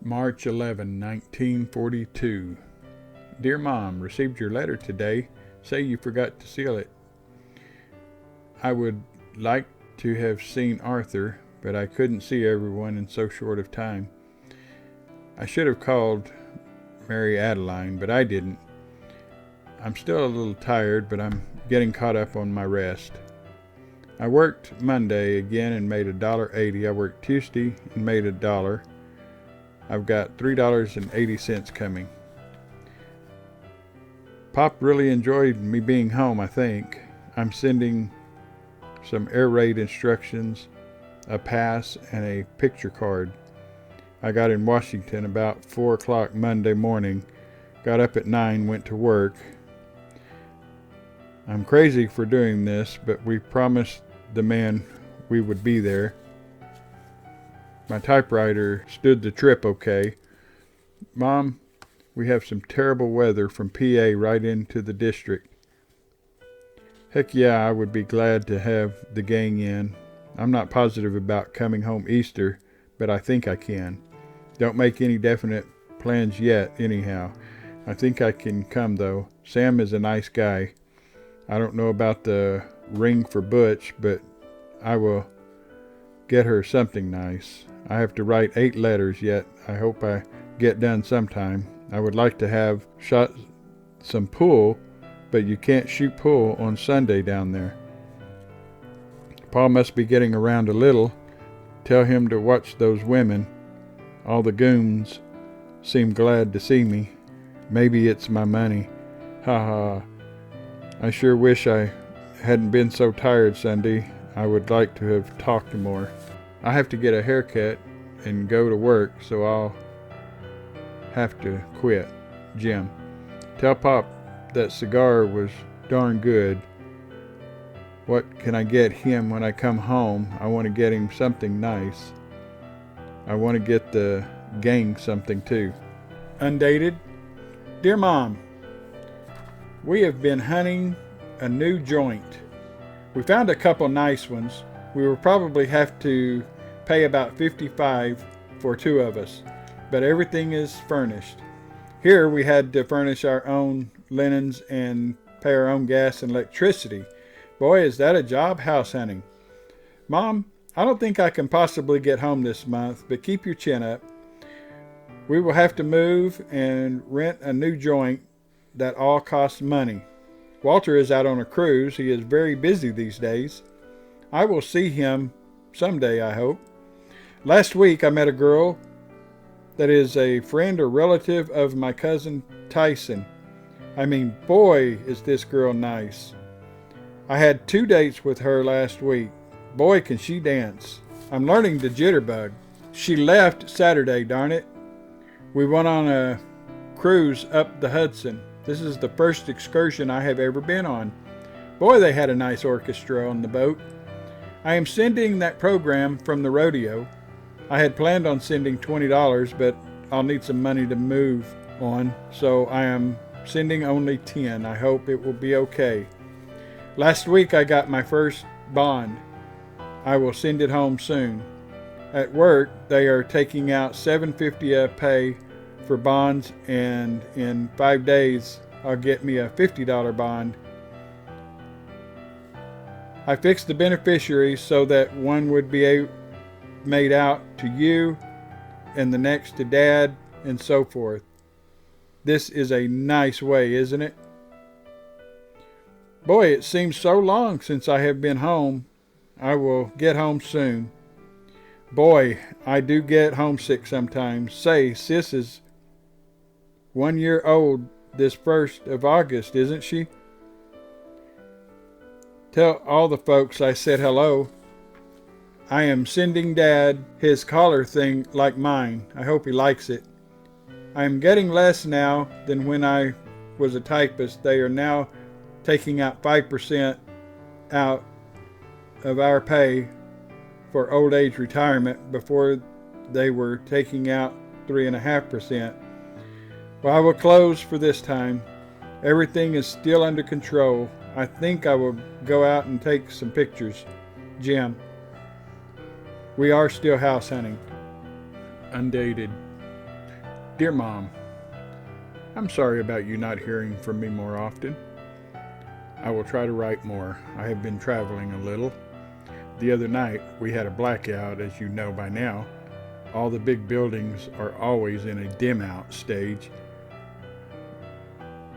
March 11, 1942. Dear Mom, received your letter today. Say you forgot to seal it. I would like to have seen Arthur, but I couldn't see everyone in so short of time. I should have called Mary Adeline, but I didn't. I'm still a little tired, but I'm getting caught up on my rest. I worked Monday again and made $1.80. I worked Tuesday and made $1. I've got $3.80 coming. Pop really enjoyed me being home, I think. I'm sending some air raid instructions, a pass, and a picture card. I got in Washington about 4 o'clock Monday morning, got up at 9, went to work. I'm crazy for doing this, but we promised the man we would be there. My typewriter stood the trip okay. Mom, we have some terrible weather from PA right into the district. Heck yeah, I would be glad to have the gang in. I'm not positive about coming home Easter, but I think I can. Don't make any definite plans yet, anyhow. I think I can come, though. Sam is a nice guy. I don't know about the ring for Butch, but I will get her something nice. I have to write 8 letters yet. I hope I get done sometime. I would like to have shot some pool, but you can't shoot pool on Sunday down there. Paul must be getting around a little. Tell him to watch those women. All the goons seem glad to see me. Maybe it's my money. Ha ha. I sure wish I hadn't been so tired Sunday. I would like to have talked more. I have to get a haircut and go to work, so I'll have to quit. Jim. Tell Pop that cigar was darn good. What can I get him when I come home? I want to get him something nice. I want to get the gang something too. Undated. Dear Mom, we have been hunting a new joint. We found a couple nice ones. We will probably have to pay about $55 for 2 of us, but everything is furnished. Here we had to furnish our own linens and pay our own gas and electricity. Boy, is that a job, house hunting. Mom, I don't think I can possibly get home this month, but keep your chin up. We will have to move and rent a new joint that all costs money. Walter is out on a cruise. He is very busy these days. I will see him someday, I hope. Last week I met a girl that is a friend or relative of my cousin Tyson. I mean, boy, is this girl nice. I had 2 dates with her last week. Boy, can she dance. I'm learning the jitterbug. She left Saturday, darn it. We went on a cruise up the Hudson. This is the first excursion I have ever been on. Boy, they had a nice orchestra on the boat. I am sending that program from the rodeo. I had planned on sending $20, but I'll need some money to move on, so I am sending only 10. I hope it will be okay. Last week I got my first bond. I will send it home soon. At work, they are taking out $7.50 a pay for bonds, and in 5 days I'll get me a $50 bond. I fixed the beneficiaries so that one would be made out to you and the next to Dad and so forth. This is a nice way, isn't it? Boy, it seems so long since I have been home. I will get home soon. Boy, I do get homesick sometimes. Say, Sis is 1 year old this 1st of August, isn't she? Tell all the folks I said hello. I am sending Dad his collar thing like mine. I hope he likes it. I am getting less now than when I was a typist. They are now taking out 5% out of our pay for old age retirement. Before they were taking out 3.5%. Well, I will close for this time. Everything is still under control. I think I will go out and take some pictures. Jim. We are still house hunting. Undated. Dear Mom, I'm sorry about you not hearing from me more often. I will try to write more. I have been traveling a little. The other night we had a blackout, as you know by now. All the big buildings are always in a dim out stage.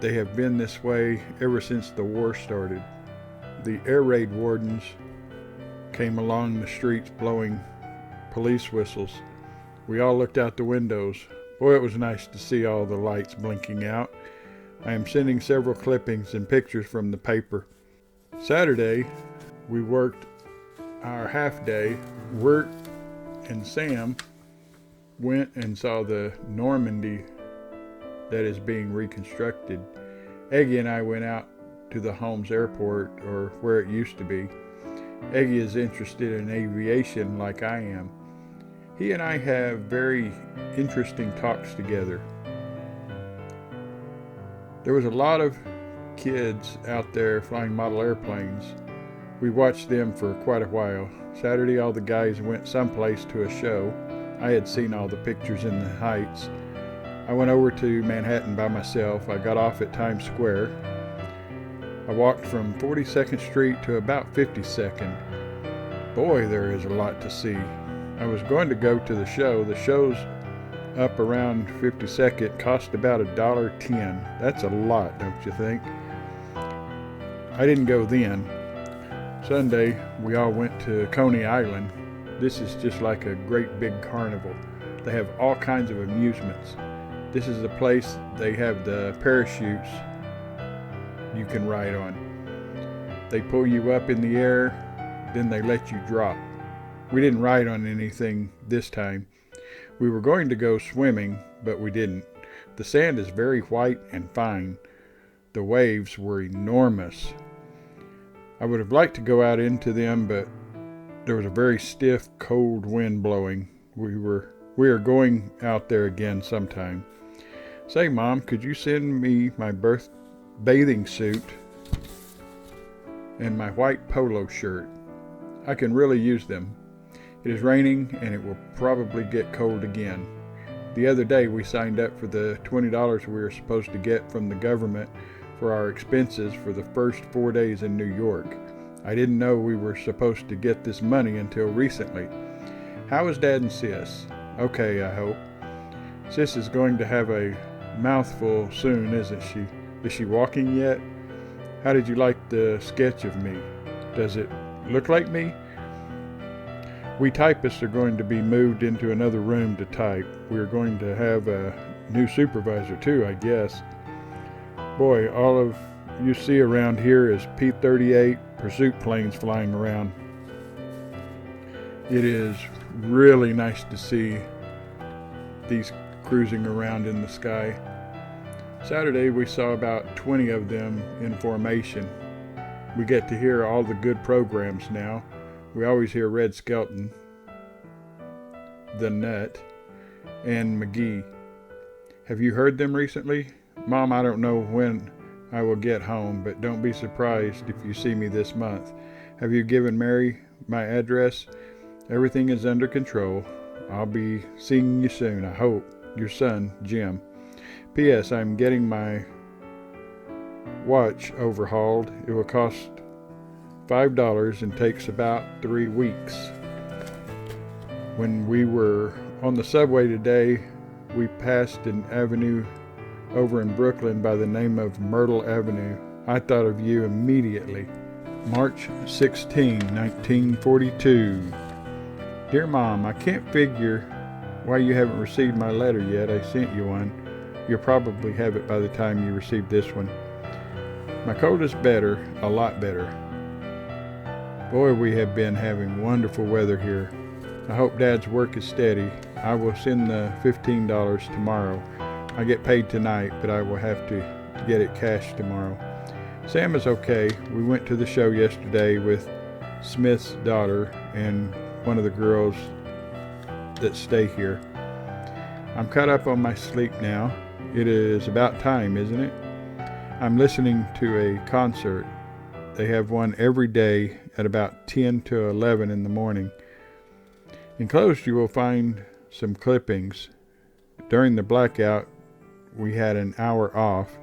They have been this way ever since the war started. The air raid wardens came along the streets blowing police whistles. We all looked out the windows. Boy, it was nice to see all the lights blinking out. I am sending several clippings and pictures from the paper. Saturday, we worked our half day. Wirt and Sam went and saw the Normandy that is being reconstructed. Eggy and I went out to the Holmes Airport, or where it used to be. Eggy is interested in aviation like I am. He and I have very interesting talks together. There was a lot of kids out there flying model airplanes. We watched them for quite a while. Saturday, all the guys went someplace to a show. I had seen all the pictures in the Heights. I went over to Manhattan by myself. I got off at Times Square. I walked from 42nd Street to about 52nd. Boy, there is a lot to see. I was going to go to the show. The show's up around 52nd, cost about $1.10. That's a lot, don't you think? I didn't go then. Sunday, we all went to Coney Island. This is just like a great big carnival. They have all kinds of amusements. This is the place they have the parachutes you can ride on. They pull you up in the air, then they let you drop. We didn't ride on anything this time. We were going to go swimming, but we didn't. The sand is very white and fine. The waves were enormous. I would have liked to go out into them, but there was a very stiff, cold wind blowing. We are going out there again sometime. Say, Mom, could you send me my bathing suit and my white polo shirt? I can really use them. It is raining and it will probably get cold again. The other day we signed up for the $20 we were supposed to get from the government for our expenses for the first 4 days in New York. I didn't know we were supposed to get this money until recently. How is Dad and Sis? Okay, I hope. Sis is going to have a mouthful soon, isn't she? Is she walking yet? How did you like the sketch of me? Does it look like me? We typists are going to be moved into another room to type. We're going to have a new supervisor too, I guess. Boy, all of you see around here is P-38 pursuit planes flying around. It is really nice to see these cruising around in the sky. Saturday we saw about 20 of them in formation. We get to hear all the good programs now. We always hear Red Skelton, The Nut, and McGee. Have you heard them recently? Mom, I don't know when I will get home, but don't be surprised if you see me this month. Have you given Mary my address? Everything is under control. I'll be seeing you soon, I hope. Your son, Jim. P.S. I'm getting my watch overhauled. It will cost $5 and takes about 3 weeks. When we were on the subway today, we passed an avenue over in Brooklyn by the name of Myrtle Avenue. I thought of you immediately. March 16, 1942. Dear Mom, I can't figure why you haven't received my letter yet. I sent you one. You'll probably have it by the time you receive this one. My cold is better, a lot better. Boy, we have been having wonderful weather here. I hope Dad's work is steady. I will send the $15 tomorrow. I get paid tonight, but I will have to get it cash tomorrow. Sam is okay. We went to the show yesterday with Smith's daughter and one of the girls that stay here. I'm caught up on my sleep now. It is about time, isn't it? I'm listening to a concert. They have one every day at about 10 to 11 in the morning. Enclosed you will find some clippings. during the blackout, we had an hour off.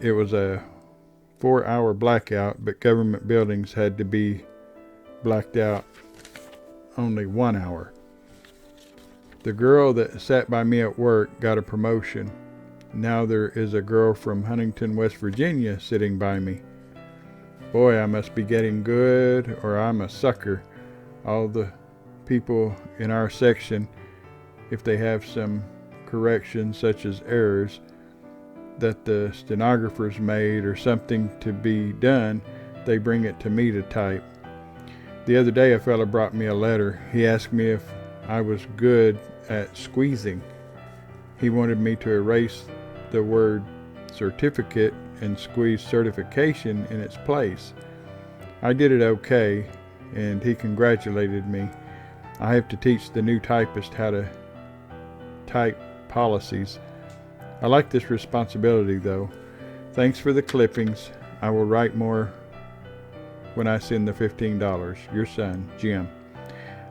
It was a 4-hour blackout, but government buildings had to be blacked out only 1 hour. The girl that sat by me at work got a promotion. Now there is a girl from Huntington, West Virginia sitting by me. Boy, I must be getting good, or I'm a sucker. All the people in our section, if they have some corrections such as errors that the stenographers made or something to be done, they bring it to me to type. The other day a fella brought me a letter. He asked me if I was good at squeezing. He wanted me to erase the word certificate and squeeze certification in its place. I did it okay, and he congratulated me. I have to teach the new typist how to type policies. I like this responsibility though. Thanks for the clippings. I will write more when I send the $15. Your son, Jim.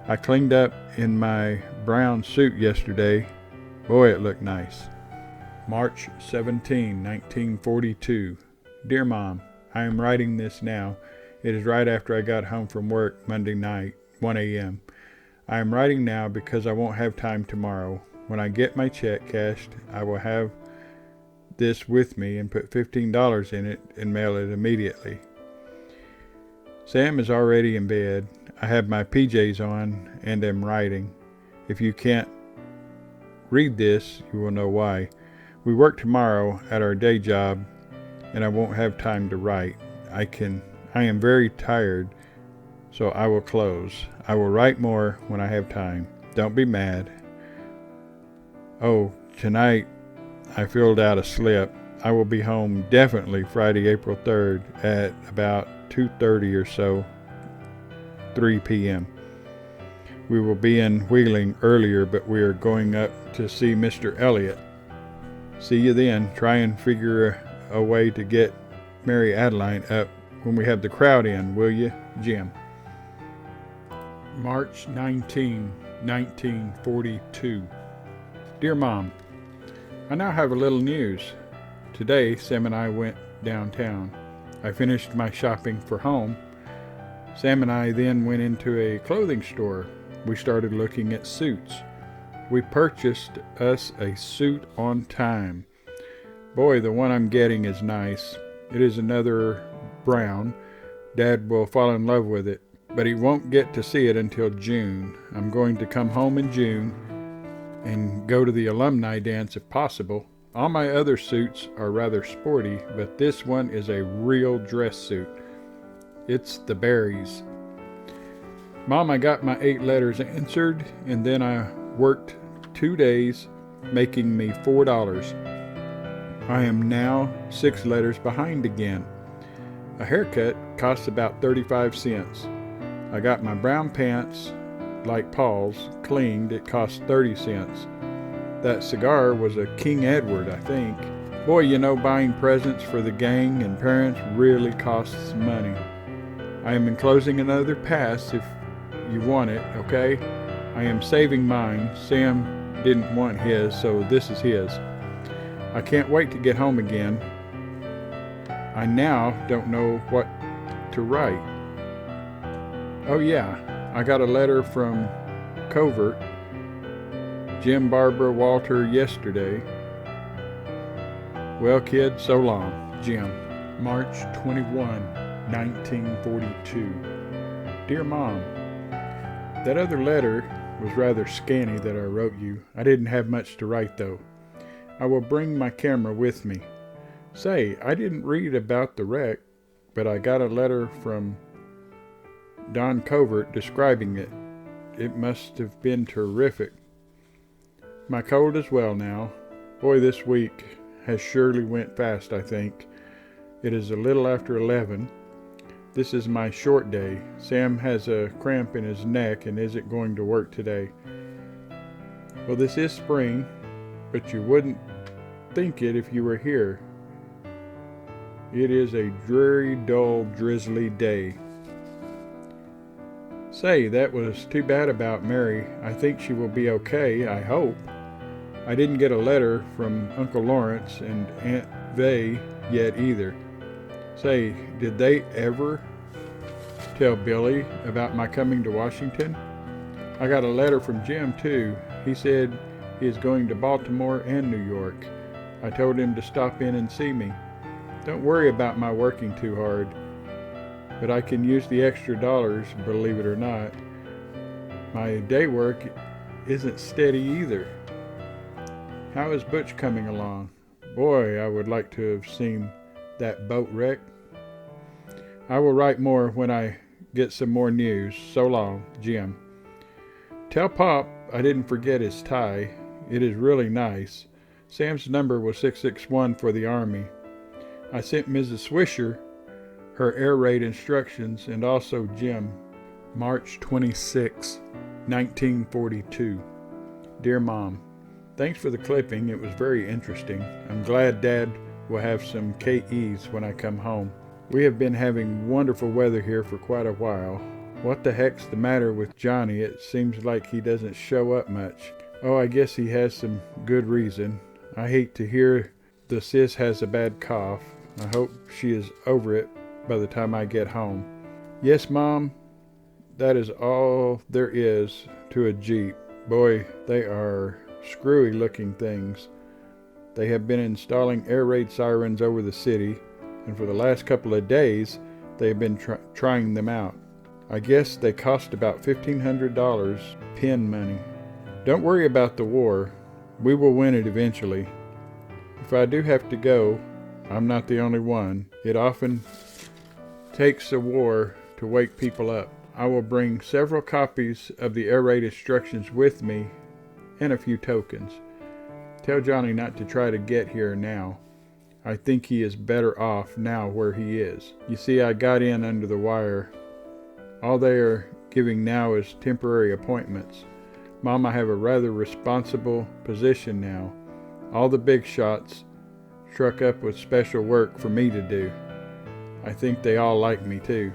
I cleaned up in my brown suit yesterday. Boy, it looked nice. March 17, 1942. Dear Mom, I am writing this now. It is right after I got home from work Monday night, 1 a.m. I am writing now because I won't have time tomorrow. When I get my check cashed, I will have this with me and put $15 in it and mail it immediately. Sam is already in bed. I have my PJs on and am writing. If you can't read this, you will know why. We work tomorrow at our day job, and I won't have time to write. I am very tired, so I will close. I will write more when I have time. Don't be mad. Oh, tonight I filled out a slip. I will be home definitely Friday, April 3rd at about 2:30 or so, 3 p.m. We will be in Wheeling earlier, but we are going up to see Mr. Elliott. See you then. Try and figure a way to get Mary Adeline up when we have the crowd in, will you, Jim? March 19, 1942. Dear Mom, I now have a little news. Today, Sam and I went downtown. I finished my shopping for home. Sam and I then went into a clothing store. We started looking at suits. We purchased us a suit on time. Boy, the one I'm getting is nice. It is another brown. Dad will fall in love with it, but he won't get to see it until June. I'm going to come home in June and go to the alumni dance if possible. All my other suits are rather sporty, but this one is a real dress suit. It's the berries. Mom, I got my 8 letters answered, and then I worked 2 days, making me $4. I am now 6 letters behind again. A haircut costs about 35 cents. I got my brown pants, like Paul's, cleaned. It cost 30 cents. That cigar was a King Edward, I think. Boy, you know, buying presents for the gang and parents really costs money. I am enclosing another pass if you want it, okay? I am saving mine. Sam didn't want his, so this is his. I can't wait to get home again. I now don't know what to write. Oh yeah, I got a letter from Covert, Jim, Barbara, Walter yesterday. Well, kid, so long, Jim. March 21, 1942. Dear Mom, that other letter was rather scanty that I wrote you. I didn't have much to write though. I will bring my camera with me. Say, I didn't read about the wreck, but I got a letter from Don Covert describing it. It must have been terrific. My cold is well now. Boy, this week has surely went fast, I think. It is a little after 11. This is my short day. Sam has a cramp in his neck and isn't going to work today. Well, this is spring, but you wouldn't think it if you were here. It is a dreary, dull, drizzly day. Say, that was too bad about Mary. I think she will be okay, I hope. I didn't get a letter from Uncle Lawrence and Aunt Vay yet either. Say, did they ever tell Billy about my coming to Washington? I got a letter from Jim too. He said he is going to Baltimore and New York. I told him to stop in and see me. Don't worry about my working too hard, but I can use the extra dollars, believe it or not. My day work isn't steady either. How is Butch coming along? Boy, I would like to have seen that boat wreck. I will write more when I get some more news. So long, Jim. Tell Pop I didn't forget his tie. It is really nice. Sam's number was 661 for the Army. I sent Mrs. Swisher her air raid instructions and also Jim. March 26, 1942. Dear Mom, thanks for the clipping. It was very interesting. I'm glad Dad will have some KEs when I come home. We have been having wonderful weather here for quite a while. What the heck's the matter with Johnny? It seems like he doesn't show up much. Oh, I guess he has some good reason. I hate to hear the sis has a bad cough. I hope she is over it by the time I get home. Yes, Mom, that is all there is to a Jeep. Boy, they are screwy looking things. They have been installing air raid sirens over the city, and for the last couple of days they have been trying them out. I guess they cost about $1,500 pin money. Don't worry about the war. We will win it eventually. If I do have to go, I'm not the only one. It often takes a war to wake people up. I will bring several copies of the air raid instructions with me and a few tokens. Tell Johnny not to try to get here now. I think he is better off now where he is. You see, I got in under the wire. All they are giving now is temporary appointments. Mom, I have a rather responsible position now. All the big shots struck up with special work for me to do. I think they all like me too.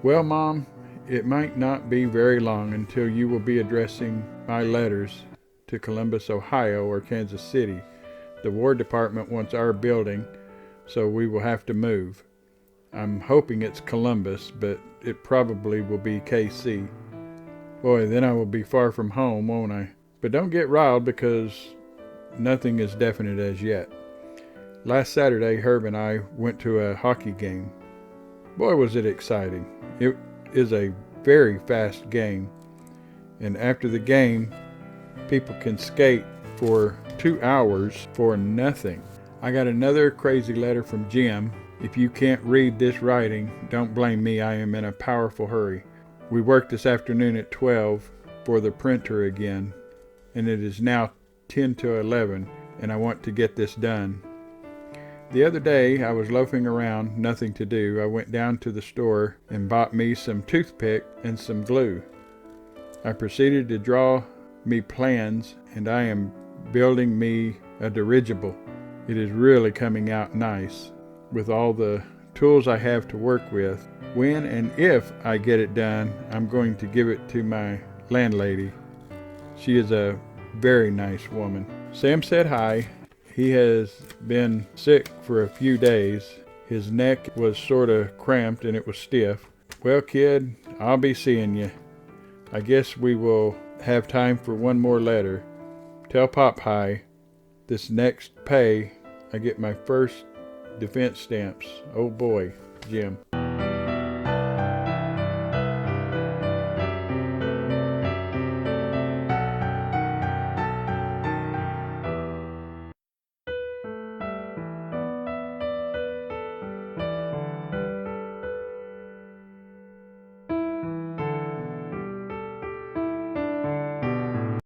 Well, Mom, it might not be very long until you will be addressing my letters to Columbus, Ohio or Kansas City. The War Department wants our building, so we will have to move. I'm hoping it's Columbus, but it probably will be KC. Boy, then I will be far from home, won't I? But don't get riled because nothing is definite as yet. Last Saturday, Herb and I went to a hockey game. Boy, was it exciting. It is a very fast game. And after the game, people can skate for 2 hours for nothing. I got another crazy letter from Jim. If you can't read this writing, don't blame me. I am in a powerful hurry. We worked this afternoon at 12 for the printer again, and it is now 10 to 11, and I want to get this done. The other day, I was loafing around, nothing to do. I went down to the store and bought me some toothpick and some glue. I proceeded to draw me plans, and I am building me a dirigible. It is really coming out nice with all the tools I have to work with. When and if I get it done, I'm going to give it to my landlady. She is a very nice woman. Sam said hi. He has been sick for a few days. His neck was sort of cramped and it was stiff. Well, kid, I'll be seeing you. I guess we will have time for one more letter. Tell Pop hi. This next pay, I get my first defense stamps. Oh boy, Jim.